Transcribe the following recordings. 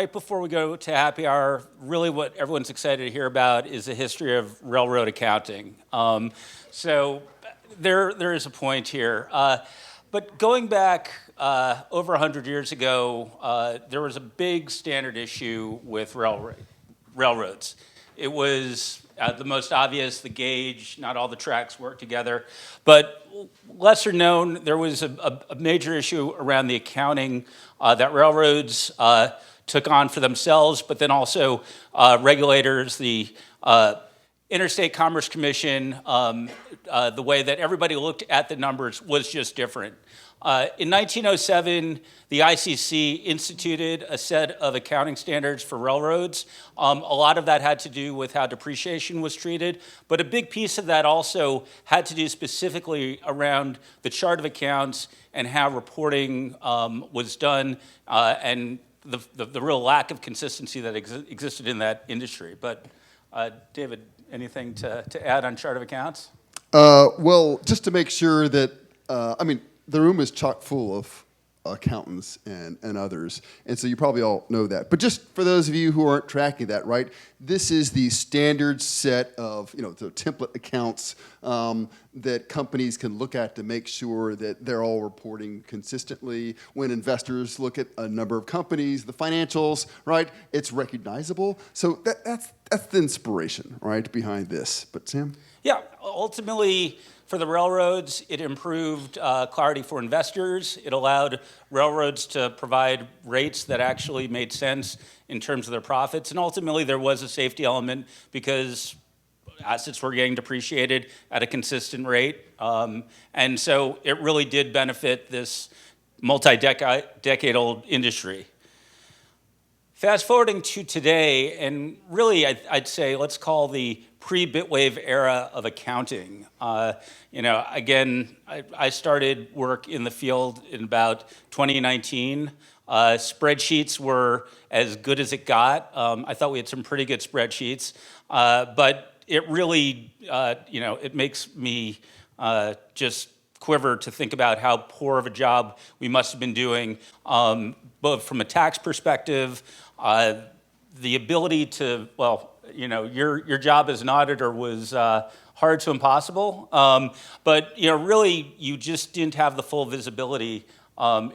right before we go to happy hour, really what everyone's excited to hear about is the history of railroad accounting. So there is a point here. But going back over 100 years ago, there was a big standard issue with railroads. It was the most obvious, the gauge, not all the tracks work together. But lesser known, there was a major issue around the accounting that railroads took on for themselves, but then also regulators, the Interstate Commerce Commission, the way that everybody looked at the numbers was just different. In 1907, the ICC instituted a set of accounting standards for railroads. A lot of that had to do with how depreciation was treated, but a big piece of that also had to do specifically around the chart of accounts and how reporting was done, and the real lack of consistency that existed in that industry. But David, anything to add on chart of accounts? Well, just to make sure that, the room is chock full of accountants and others, and so you probably all know that. But just for those of you who aren't tracking that, right, this is the standard set of, the template accounts that companies can look at to make sure that they're all reporting consistently. When investors look at a number of companies, the financials, right, it's recognizable. So that's the inspiration, right, behind this. But Sam? Yeah, ultimately, for the railroads, it improved clarity for investors. It allowed railroads to provide rates that actually made sense in terms of their profits. And ultimately, there was a safety element because assets were getting depreciated at a consistent rate. And so it really did benefit this multi-decade-old industry. Fast forwarding to today, and really I'd say let's call the pre-Bitwave era of accounting. Again, I started work in the field in about 2019. Spreadsheets were as good as it got. I thought we had some pretty good spreadsheets, but it really, it makes me just quiver to think about how poor of a job we must have been doing, both from a tax perspective, the ability to, your job as an auditor was hard to impossible, but really you just didn't have the full visibility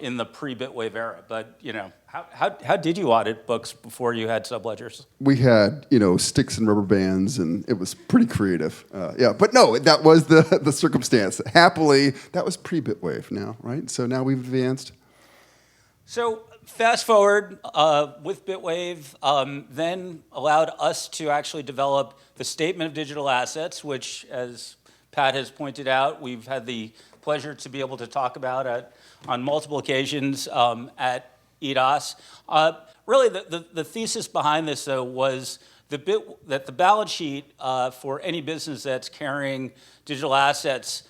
in the pre-Bitwave era. But how did you audit books before you had subledgers? We had sticks and rubber bands, and it was pretty creative. But no, that was the circumstance. Happily, that was pre-Bitwave now, right? So now we've advanced. So fast forward with Bitwave, then allowed us to actually develop the Statement of Digital Assets, which, as Pat has pointed out, we've had the pleasure to be able to talk about on multiple occasions at EDOS. Really, the thesis behind this, though, was that the balance sheet for any business that's carrying digital assets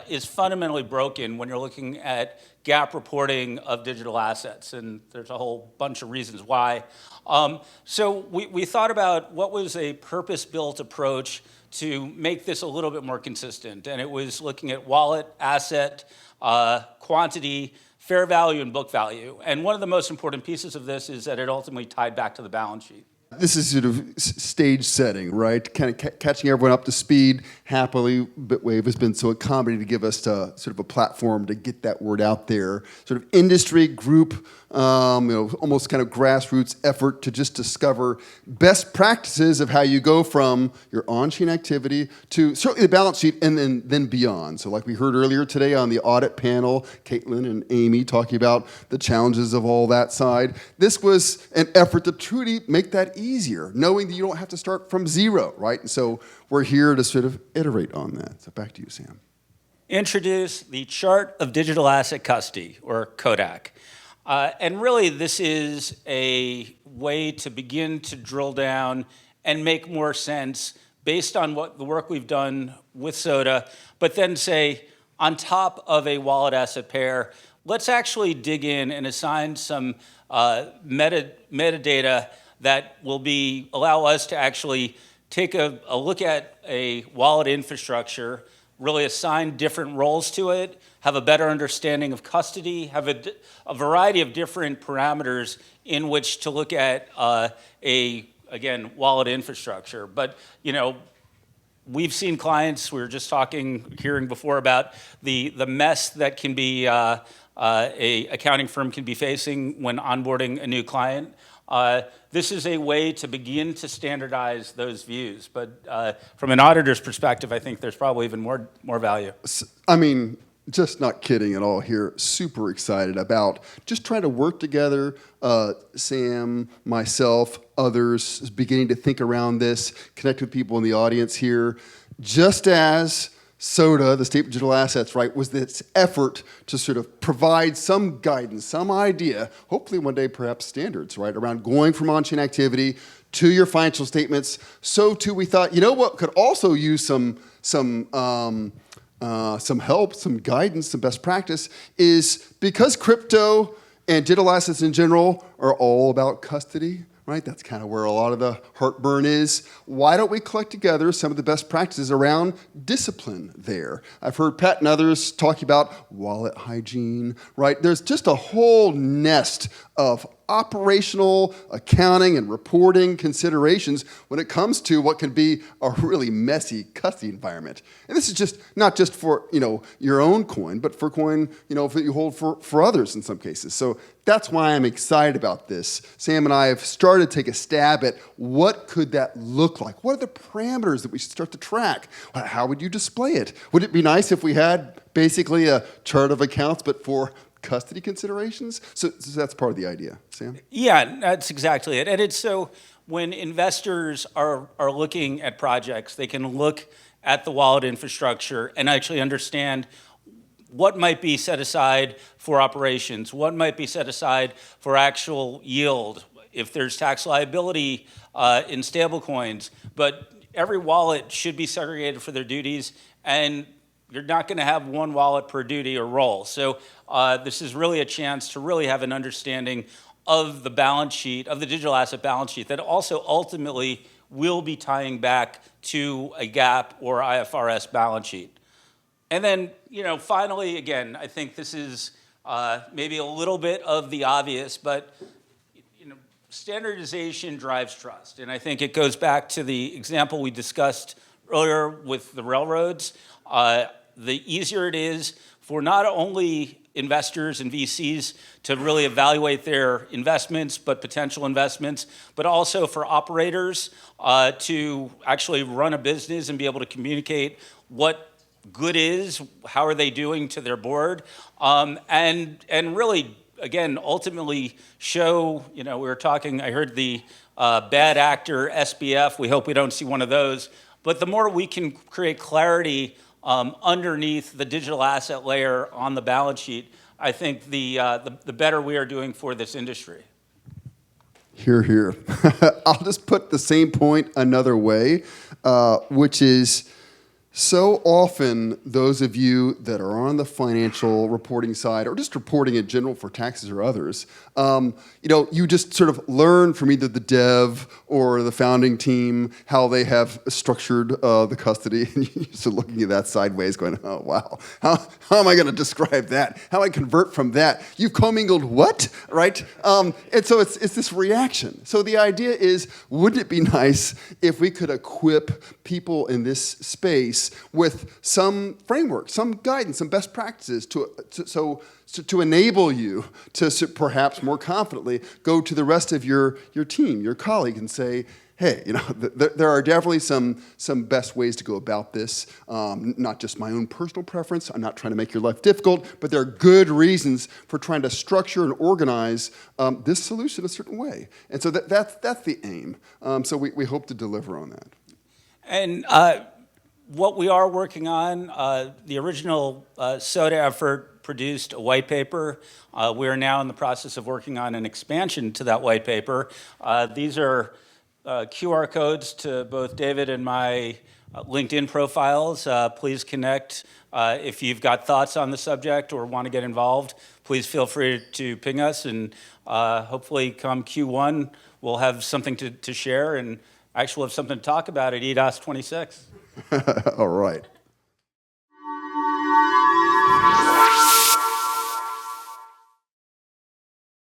is fundamentally broken when you're looking at GAAP reporting of digital assets, and there's a whole bunch of reasons why. So we thought about what was a purpose-built approach to make this a little bit more consistent, and it was looking at wallet, asset, quantity, fair value, and book value. And one of the most important pieces of this is that it ultimately tied back to the balance sheet. This is sort of stage setting, right? Kind of catching everyone up to speed. Happily, Bitwave has been so accommodating to give us sort of a platform to get that word out there. Sort of industry group, almost kind of grassroots effort to just discover best practices of how you go from your on-chain activity to certainly the balance sheet and then beyond. So like we heard earlier today on the audit panel, Caitlin and Amy talking about the challenges of all that side. This was an effort to truly make that easier, knowing that you don't have to start from zero, right? And so we're here to sort of iterate on that. So back to you, Sam. Introduce the Chart of Digital Asset Custody, or CoDAC. And really, this is a way to begin to drill down and make more sense based on what the work we've done with SODA, but then say, on top of a wallet asset pair, let's actually dig in and assign some metadata that will allow us to actually take a look at a wallet infrastructure, really assign different roles to it, have a better understanding of custody, have a variety of different parameters in which to look at again, wallet infrastructure. But, we've seen clients, we were just hearing before about the mess that can be a accounting firm can be facing when onboarding a new client. This is a way to begin to standardize those views. But from an auditor's perspective, I think there's probably even more value. I mean, just not kidding at all here. Super excited about just trying to work together. Sam, myself, others, beginning to think around this, connect with people in the audience here. Just as SOTA, the Statement of Digital Assets, right, was this effort to sort of provide some guidance, some idea, hopefully one day perhaps standards, right, around going from on-chain activity to your financial statements. So too we thought, what could also use some help, some guidance, some best practice is because crypto and digital assets in general are all about custody, right? That's kind of where a lot of the heartburn is. Why don't we collect together some of the best practices around discipline there? I've heard Pat and others talking about wallet hygiene, right? There's just a whole nest of operational accounting and reporting considerations when it comes to what can be a really messy custody environment. And this is just not just for your own coin, but for coin that you hold for others in some cases. So that's why I'm excited about this. Sam and I have started to take a stab at what could that look like? What are the parameters that we should start to track? How would you display it? Would it be nice if we had basically a chart of accounts, but for custody considerations? So that's part of the idea. Sam? Yeah, that's exactly it. And it's so when investors are looking at projects, they can look at the wallet infrastructure and actually understand what might be set aside for operations, what might be set aside for actual yield, if there's tax liability in stablecoins. But every wallet should be segregated for their duties, and you're not going to have one wallet per duty or role. So this is really a chance to really have an understanding of the balance sheet, of the digital asset balance sheet, that also ultimately will be tying back to a GAAP or IFRS balance sheet. And then, finally, again, I think this is maybe a little bit of the obvious, but standardization drives trust. And I think it goes back to the example we discussed earlier with the railroads. The easier it is for not only investors and VCs to really evaluate their investments, but potential investments, but also for operators to actually run a business and be able to communicate what good is, how are they doing to their board, and really, again, ultimately show, we were talking, I heard the bad actor SBF, we hope we don't see one of those, but the more we can create clarity underneath the digital asset layer on the balance sheet, I think the better we are doing for this industry. Hear, hear. I'll just put the same point another way, which is so often those of you that are on the financial reporting side or just reporting in general for taxes or others, you just sort of learn from either the dev or the founding team how they have structured the custody, and you're just looking at that sideways going, oh, wow, how am I going to describe that? How do I convert from that? You've commingled what, right? And so it's this reaction. So the idea is, wouldn't it be nice if we could equip people in this space with some framework, some guidance, some best practices to enable you to perhaps more confidently go to the rest of your team, your colleague, and say, hey, there are definitely some best ways to go about this. Not just my own personal preference. I'm not trying to make your life difficult, but there are good reasons for trying to structure and organize this solution a certain way. And so that's the aim. So we hope to deliver on that. And what we are working on, the original SOTA effort produced a white paper. We are now in the process of working on an expansion to that white paper. These are QR codes to both David and my LinkedIn profiles. Please connect. If you've got thoughts on the subject or want to get involved, please feel free to ping us, and hopefully come Q1, we'll have something to share and actually have something to talk about at EDOS 26. All right.